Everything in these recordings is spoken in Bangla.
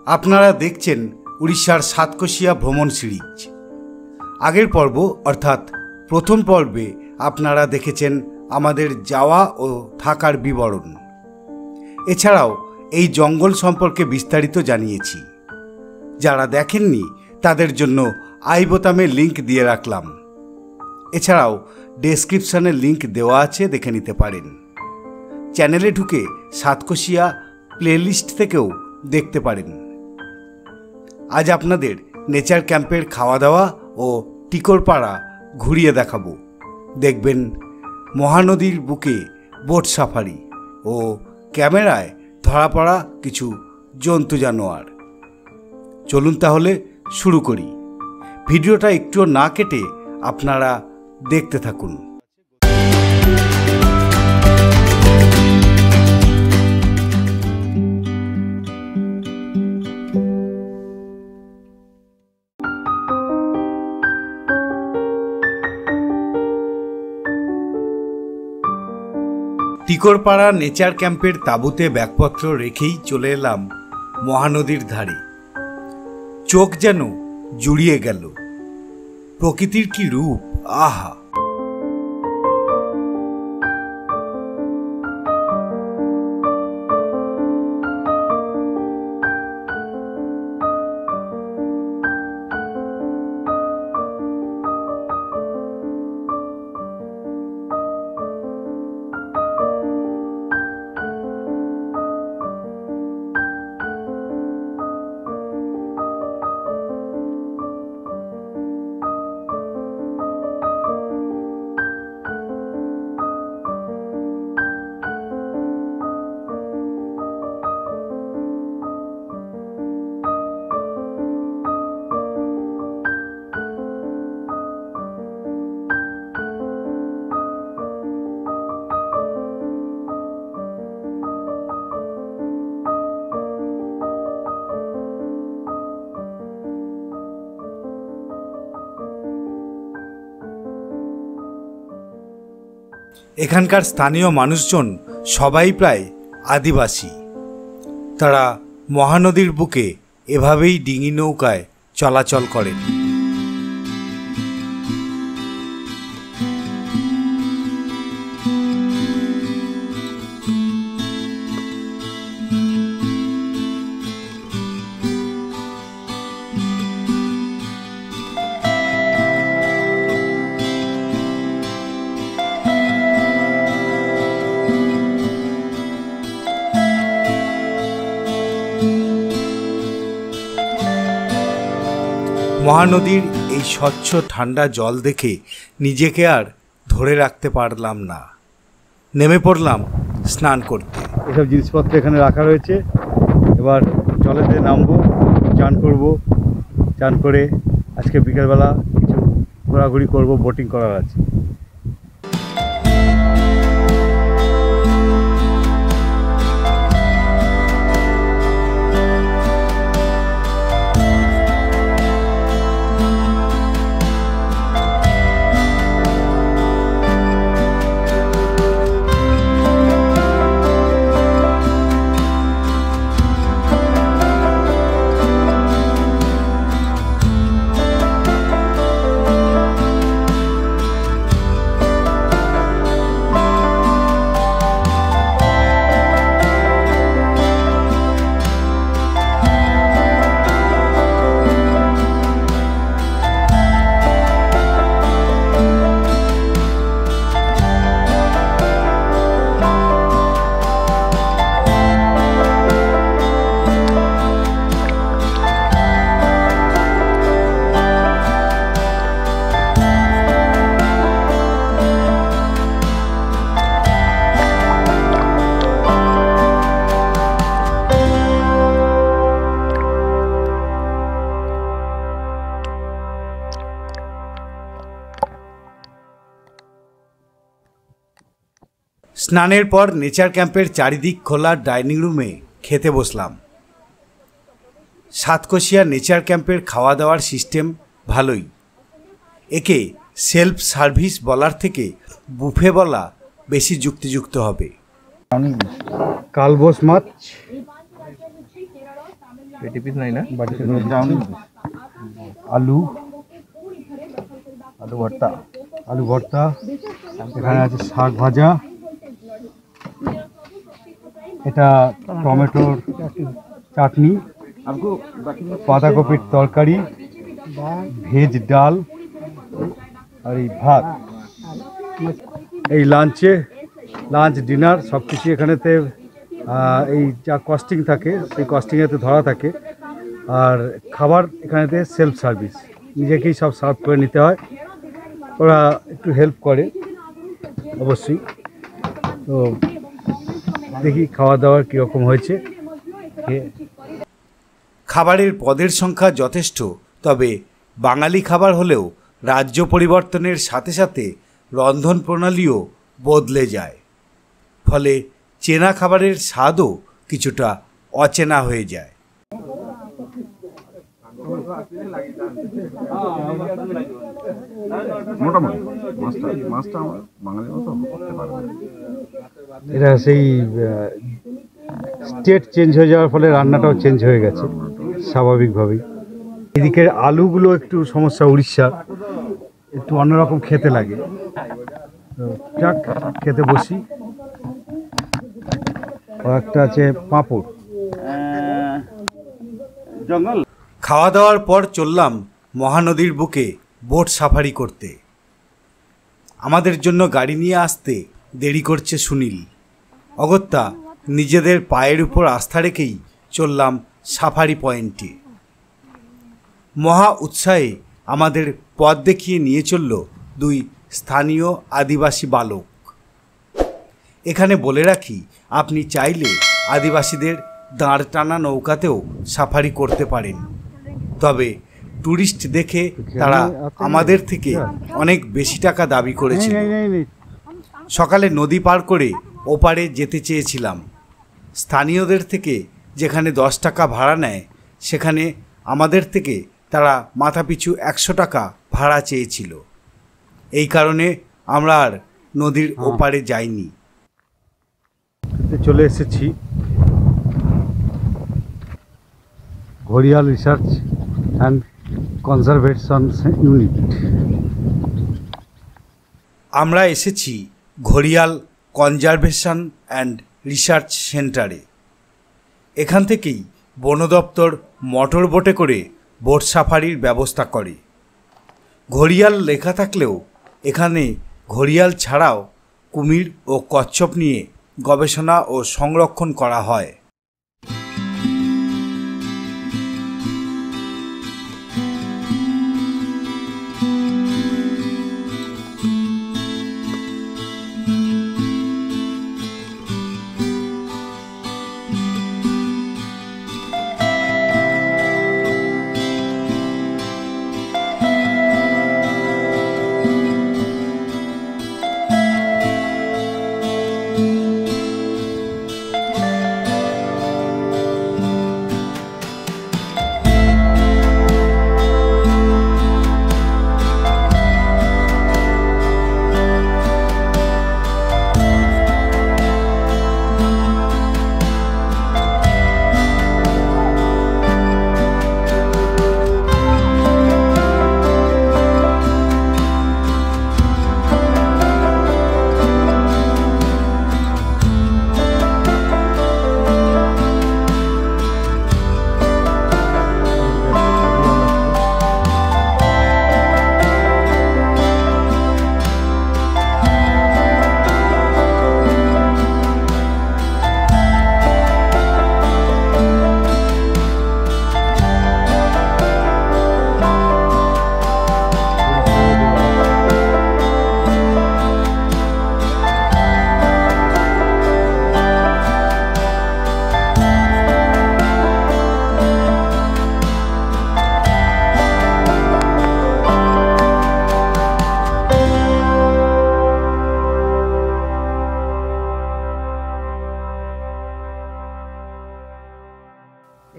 আপনারা দেখছেন উড়িষ্যার সাতকোশিয়া ভ্রমণ সিরিজ। আগের পর্ব অর্থাৎ প্রথম পর্বে আপনারা দেখেছেন আমাদের যাওয়া ও থাকার বিবরণ। এছাড়াও এই জঙ্গল সম্পর্কে বিস্তারিত জানিয়েছি। যারা দেখেননি তাদের জন্য আই বোতামে লিংক দিয়ে রাখলাম। এছাড়াও ডেসক্রিপশনে লিংক দেওয়া আছে, দেখে নিতে পারেন। চ্যানেলে ঢুকে সাতকোশিয়া প্লেলিস্ট থেকেও দেখতে পারেন। আজ আপনাদের নেচার ক্যাম্পের খাওয়া দাওয়া ও টিকরপাড়া ঘুরিয়ে দেখাবো। দেখবেন মহানদীর বুকে বোট সাফারি ও ক্যামেরায় ধরা পড়া কিছু জন্তু জানোয়ার। চলুন তাহলে শুরু করি। ভিডিওটা একটুও না কেটে আপনারা দেখতে থাকুন। টিকরপাড়া নেচার ক্যাম্পের তাঁবুতে ব্যাগপত্র রেখেই চলে এলাম মহানদীর ধারে। চোখ যেন জুড়িয়ে গেল। প্রকৃতির কি রূপ, আহা! এখানকার স্থানীয় মানুষজন সবাই প্রায় আদিবাসী। তারা মহানদীর বুকে এভাবেই ডিঙি নৌকায় চলাচল করেন। মহানদীর এই স্বচ্ছ ঠান্ডা জল দেখে নিজেকে আর ধরে রাখতে পারলাম না। নেমে পড়লাম স্নান করতে। এসব জিনিসপত্র এখানে রাখা রয়েছে। এবার জলেতে নামবো, চান করব। চান করে আজকে বিকেলবেলা কিছু ঘোরাঘুরি করব, বোটিং করার আছে। স্নানের পর নেচার ক্যাম্পের চারিদিক খোলা ডাইনিং রুমে খেতে বসলাম। সাতকোশিয়া নেচার ক্যাম্পের খাওয়া দাওয়ার সিস্টেম ভালোই। একে সেলফ সার্ভিস বলার থেকে বুফে বলা বেশি যুক্তিযুক্ত হবে। কালবোস মাছ, পেটি পিস নাই না, বাটিতে আলু আলু ভর্তা, আলু ভর্তা, এখানে আছে শাক ভাজা, এটা টমেটোর চাটনি, বাঁধাকপির তরকারি, ভেজ ডাল আর এই ভাত। এই লাঞ্চ ডিনার সব কিছু এখানেতে এই যা কস্টিং থাকে সেই কস্টিংয়েতে ধরা থাকে। আর খাবার এখানেতে সেলফ সার্ভিস, নিজেকেই সব সার্ভ করে নিতে হয়। ওরা একটু হেল্প করে অবশ্যই। তো দেখি খাওয়া দাওয়ার কীরকম হয়েছে। খাবারের পদের সংখ্যা যথেষ্ট, তবে বাঙালি খাবার হলেও রাজ্য পরিবর্তনের সাথে সাথে রন্ধন প্রণালীও বদলে যায়, ফলে চেনা খাবারের স্বাদও কিছুটা অচেনা হয়ে যায়। মোটামুটি মাছটা আমার বাঙালির মতো করতে পারবে। এটা সেই স্টেট চেঞ্জ হয়ে যাওয়ার ফলে রান্নাটাও চেঞ্জ হয়ে গেছে স্বাভাবিকভাবেই। এদিকের আলুগুলো একটু সমস্যা, উড়িষ্যার একটু অন্যরকম খেতে লাগে। তো যাক, খেতে বসি। একটা আছে পাঁপড়। খাওয়া দাওয়ার পর চললাম মহানদীর বুকে বোট সাফারি করতে। আমাদের জন্য গাড়ি নিয়ে আসতে দেরি করছে সুনীল। অগত্যা নিজেদের পায়ের উপর আস্থা রেখেই চললাম সাফারি পয়েন্টে। মহা উৎসাহে আমাদের পথ দেখিয়ে নিয়ে চলল দুই স্থানীয় আদিবাসী বালক। এখানে বলে রাখি, আপনি চাইলে আদিবাসীদের দাঁড় টানা নৌকাতেও সাফারি করতে পারেন, তবে ট্যুরিস্ট দেখে তারা আমাদের থেকে অনেক বেশি টাকা দাবি করেছিল। সকালে নদী পার করে ওপারে যেতে চেয়েছিলাম। স্থানীয়দের থেকে যেখানে 10 টাকা ভাড়া নেয়, সেখানে আমাদের থেকে তারা মাথাপিছু 100 টাকা ভাড়া চেয়েছিল। এই কারণে আমরা আর নদীর ওপারে যাইনি। চলে এসেছি ঘড়িয়াল রিসার্চ অ্যান্ড কনজারভেশন ইউনিট। আমরা এসেছি ঘড়িয়াল কনজারভেশন অ্যান্ড রিসার্চ সেন্টারে। এখান থেকেই বন দপ্তর মোটর বোটে করে বোট সাফারির ব্যবস্থা করে। ঘড়িয়াল লেখা থাকলেও এখানে ঘড়িয়াল ছাড়াও কুমির ও কচ্ছপ নিয়ে গবেষণা ও সংরক্ষণ করা হয়।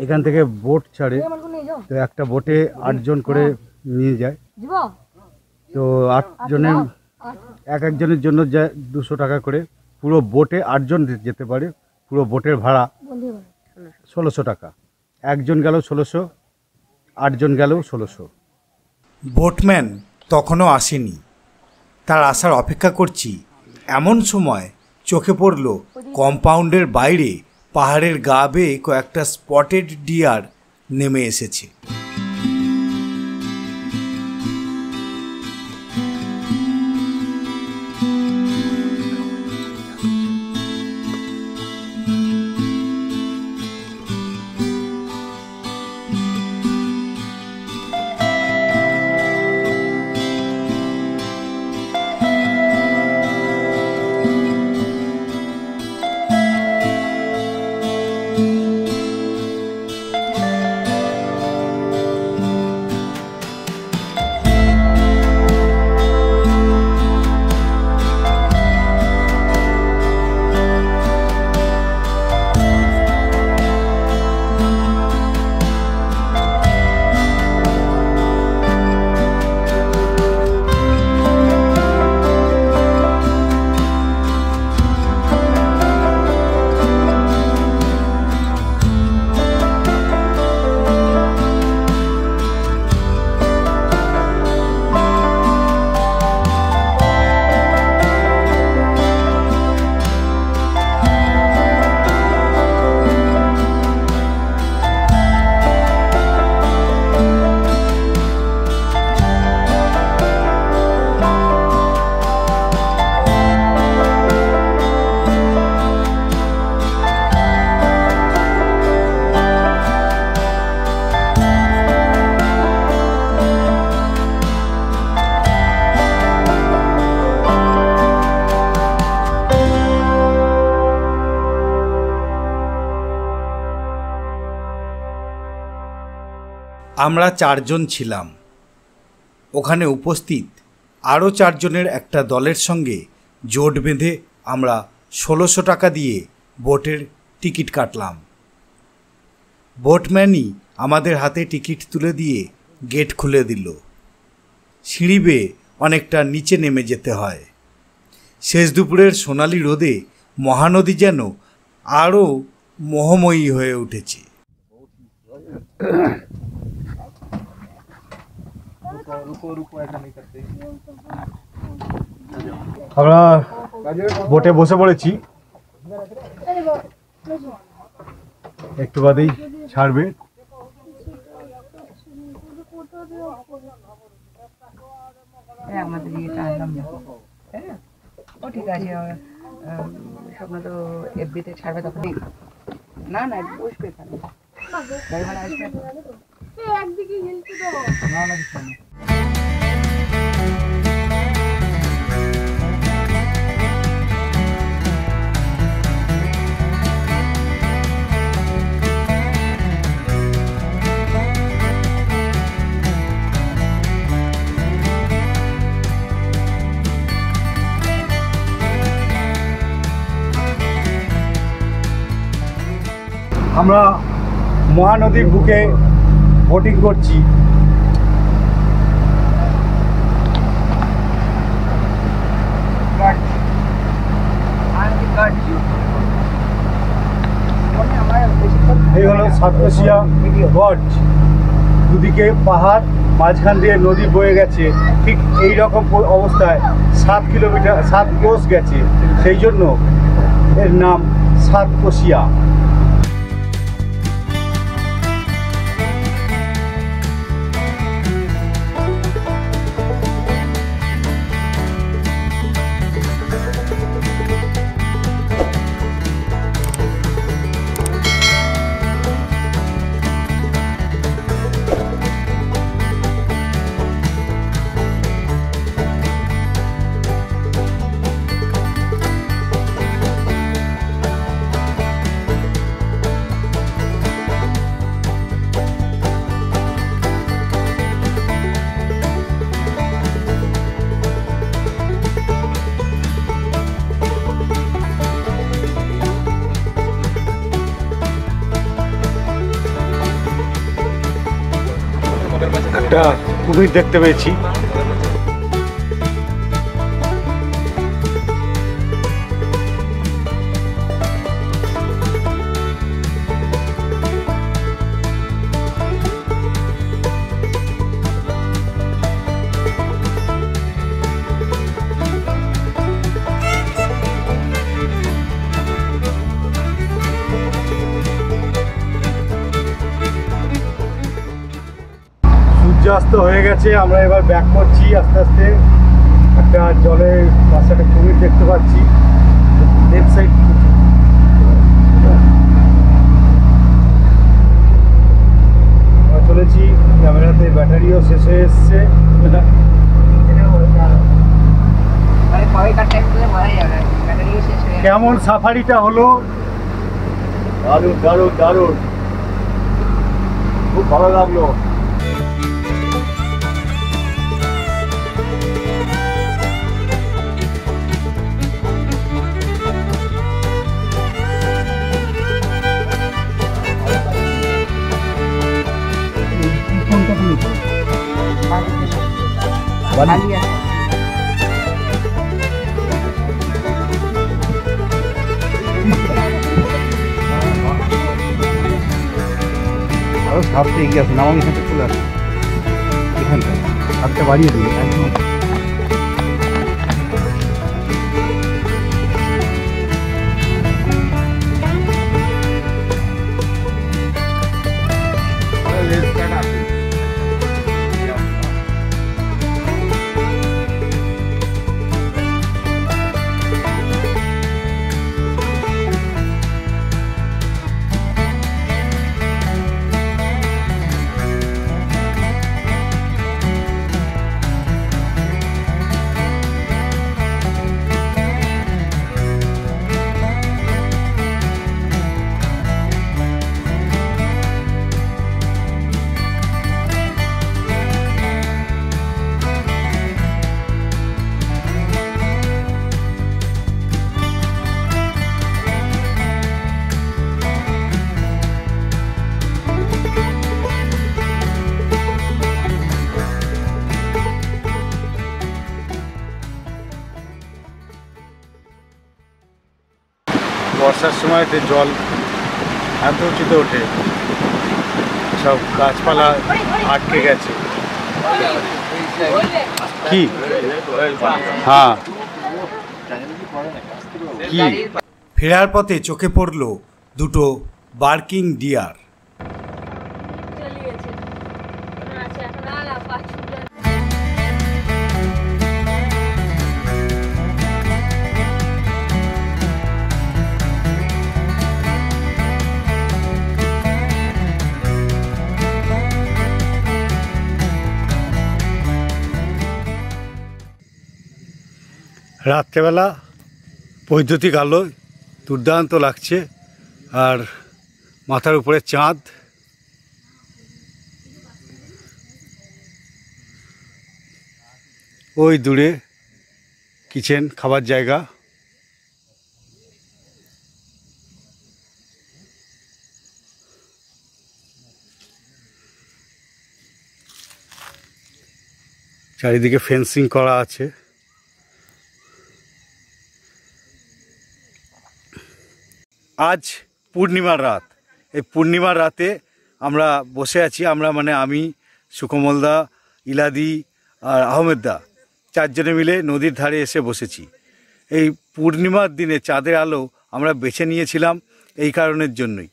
এখান থেকে বোট ছাড়ে, তো একটা বোটে 8 জন করে নিয়ে যায়। তো 8 জনের এক একজনের জন্য যায় 200 টাকা করে। পুরো বোটে 8 জন যেতে পারে, পুরো বোটের ভাড়া 1600 টাকা। একজন গেল 1600, 8 জন গেলেও 1600। বোটম্যান তখনও আসেনি, তার আসার অপেক্ষা করছি। এমন সময় চোখে পড়ল কম্পাউন্ডের বাইরে পাহাড়ের গা বেয়ে কয়েকটা স্পটেড ডিয়ার নেমে এসেছে। আমরা 4 জন ছিলাম। ওখানে উপস্থিত আরও 4 জনের একটা দলের সঙ্গে জোট বেঁধে আমরা 1600 টাকা দিয়ে বোটের টিকিট কাটলাম। বোটম্যানই আমাদের হাতে টিকিট তুলে দিয়ে গেট খুলে দিল। সিঁড়ি বেয়ে অনেকটা নিচে নেমে যেতে হয়। শেষ দুপুরের সোনালি রোদে মহানদী যেন আরও মোহময়ী হয়ে উঠেছে। আমরা বোটে বসে পড়েছি, একটু বাদেই ছাড়বে। আমাদের ইয়েটা আনলাম না, তাই না? ও ঠিক আছে, স্বপ্ন তো এফবিতে ছাড়বে তখন। না না বসবে এখানে, গাড়ি ভাড়া আসবে না না কিছু না। আমরা মহানদীর বুকে বোটিং করছি। এই হলো সাতকোশিয়া গঞ্জ। দুদিকে পাহাড়, মাঝখান দিয়ে নদী বয়ে গেছে। ঠিক এই রকম অবস্থায় 7 কিলোমিটার 7 কোষ গেছে, সেই জন্য এর নাম সাতকোশিয়া। একটা কুমির দেখতে পেয়েছি। সূর্যাস্ত হয়ে গেছে, আমরা এবার ব্যাক করছি আস্তে আস্তে। একটা জলের পাশে একটা কুমির দেখতে পাচ্ছি লেফট সাইড। আমরা চলেছি, ক্যামেরাতে ব্যাটারিও শেষ হয়ে এসছে। কেমন সাফারিটা হলো? দারুণ দারুণ দারুণ, খুব ভালো লাগলো। আরো সাপটা এগিয়ে আসুন, আমার এখানটা চলে আসুন, এখানটা হাতটা বাড়িয়ে দিন একদম। বর্ষার সময়তে জল এত উঁচুতে ওঠে, সব গাছপালা আটকে গেছে। কি হ্যাঁ কি ফেরার পথে চোখে পড়ল দুটো বার্কিং ডিয়ার। রাত্রেবেলা বৈদ্যুতিক আলো দুর্দান্ত লাগছে, আর মাথার উপরে চাঁদ। ওই দূরে কিচেন, খাবার জায়গা। চারিদিকে ফেন্সিং করা আছে। আজ পূর্ণিমার রাত। এই পূর্ণিমার রাতে আমরা বসে আছি, আমরা মানে আমি, সুকমলদা, ইলাদি আর আহমেদদা চারজনে মিলে নদীর ধারে এসে বসেছি। এই পূর্ণিমার দিনে চাঁদের আলো আমরা বেছে নিয়েছিলাম এই কারণের জন্যই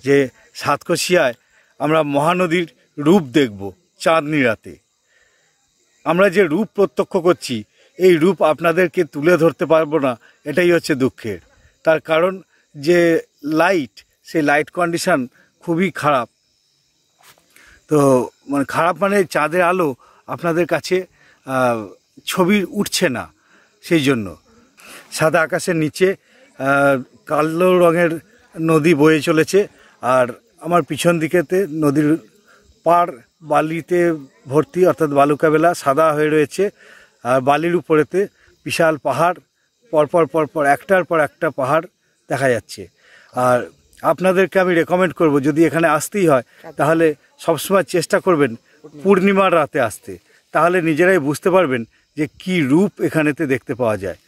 যে সাতকোশিয়ায় আমরা মহানদীর রূপ দেখব চাঁদনি রাতে। আমরা যে রূপ প্রত্যক্ষ করছি এই রূপ আপনাদেরকে তুলে ধরতে পারবো না, এটাই হচ্ছে দুঃখের। তার কারণ যে লাইট, সেই লাইট কন্ডিশন খুবই খারাপ। তো মানে খারাপ মানে চাঁদের আলো আপনাদের কাছে ছবি উঠছে না। সেই জন্য সাদা আকাশের নিচে কালো রঙের নদী বয়ে চলেছে, আর আমার পিছন দিকেতে নদীর পাড় বালিতে ভর্তি, অর্থাৎ বালুকাবেলা সাদা হয়ে রয়েছে। আর বালির উপরেতে বিশাল পাহাড়, পরপর পরপর একটার পর একটা পাহাড় দেখা যাচ্ছে। আর আপনাদেরকে আমি রেকমেন্ড করব, যদি এখানে আসতেই হয় তাহলে সবসময় চেষ্টা করবেন পূর্ণিমার রাতে আসতে, তাহলে নিজেরাই বুঝতে পারবেন যে কি রূপ এখানেতে দেখতে পাওয়া যায়।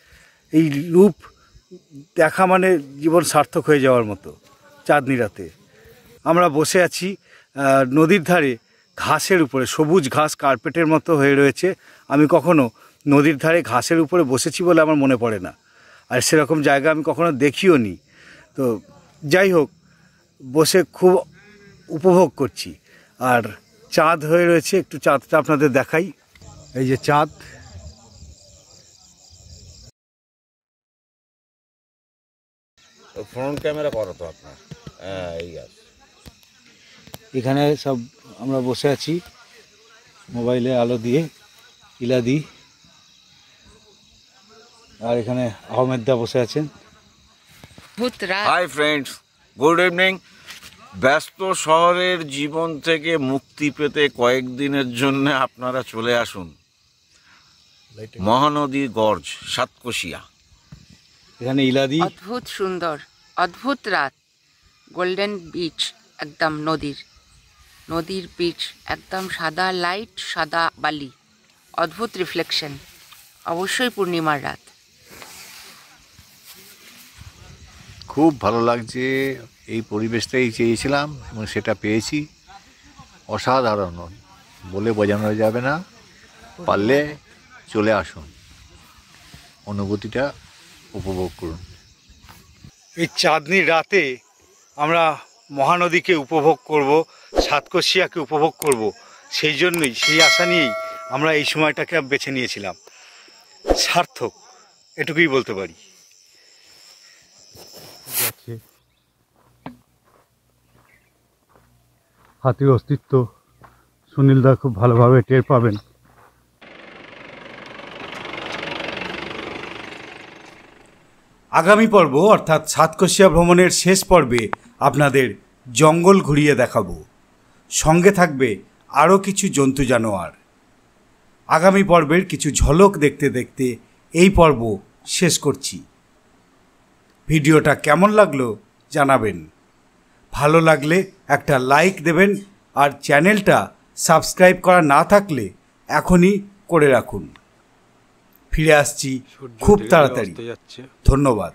এই রূপ দেখা মানে জীবন সার্থক হয়ে যাওয়ার মতো। চাঁদনি রাতে আমরা বসে আছি নদীর ধারে, ঘাসের উপরে, সবুজ ঘাস কার্পেটের মতো হয়ে রয়েছে। আমি কখনো নদীর ধারে ঘাসের উপরে বসেছি বলে আমার মনে পড়ে না, আর সেরকম জায়গা আমি কখনো দেখিও নি। তো যাই হোক, বসে খুব উপভোগ করছি। আর চাঁদ হয়ে রয়েছে, একটু চাঁদটা আপনাদের দেখাই। এই যে চাঁদ, ফ্রন্ট ক্যামেরা করো তো আপনার। হ্যাঁ, এই আছে। এখানে সব আমরা বসে আছি মোবাইলে আলো দিয়ে, ইলাদি, আর এখানে আহমেদ দা বসে আছেন। Hi friends, good evening. ব্যস্ত শহরের জীবন থেকে মুক্তি পেতে কয়েকদিনের জন্য আপনারা চলে আসুন মহানদী গর্জ, সাতকোশিয়া। এখানে ইলাদি, অদ্ভুত সুন্দর, অদ্ভুত রাত, গোল্ডেন বিচ, একদম নদীর বিচ, একদম সাদা লাইট, সাদা বালি, অদ্ভুত রিফ্লেকশন, অবশ্যই পূর্ণিমার রাত। খুব ভালো লাগছে, এই পরিবেশটাই চেয়েছিলাম এবং সেটা পেয়েছি। অসাধারণ, বলে বোঝানো যাবে না। পারলে চলে আসুন, অনুভূতিটা উপভোগ করুন। এই চাঁদনি রাতে আমরা মহানদীকে উপভোগ করব, সাতকোশিয়াকে উপভোগ করব, সেই জন্যই, সেই আশা নিয়েই আমরা এই সময়টাকে বেছে নিয়েছিলাম। সার্থক, এটুকুই বলতে পারি। হাতির অস্তিত্ব সুনীলদা খুব ভালোভাবে টের পাবেন। আগামী পর্ব অর্থাৎ সাতকোশিয়া ভ্রমণের শেষ পর্বে আপনাদের জঙ্গল ঘুরিয়ে দেখাবো। সঙ্গে থাকবে আরও কিছু জন্তু জানোয়ার। আগামী পর্বের কিছু ঝলক দেখতে দেখতে এই পর্ব শেষ করছি। ভিডিওটা কেমন লাগলো জানাবেন। ভালো লাগলে একটা লাইক দেবেন, আর চ্যানেলটা সাবস্ক্রাইব করা না থাকলে এখনই করে রাখুন। ফিরে আসছি খুব তাড়াতাড়ি। ধন্যবাদ।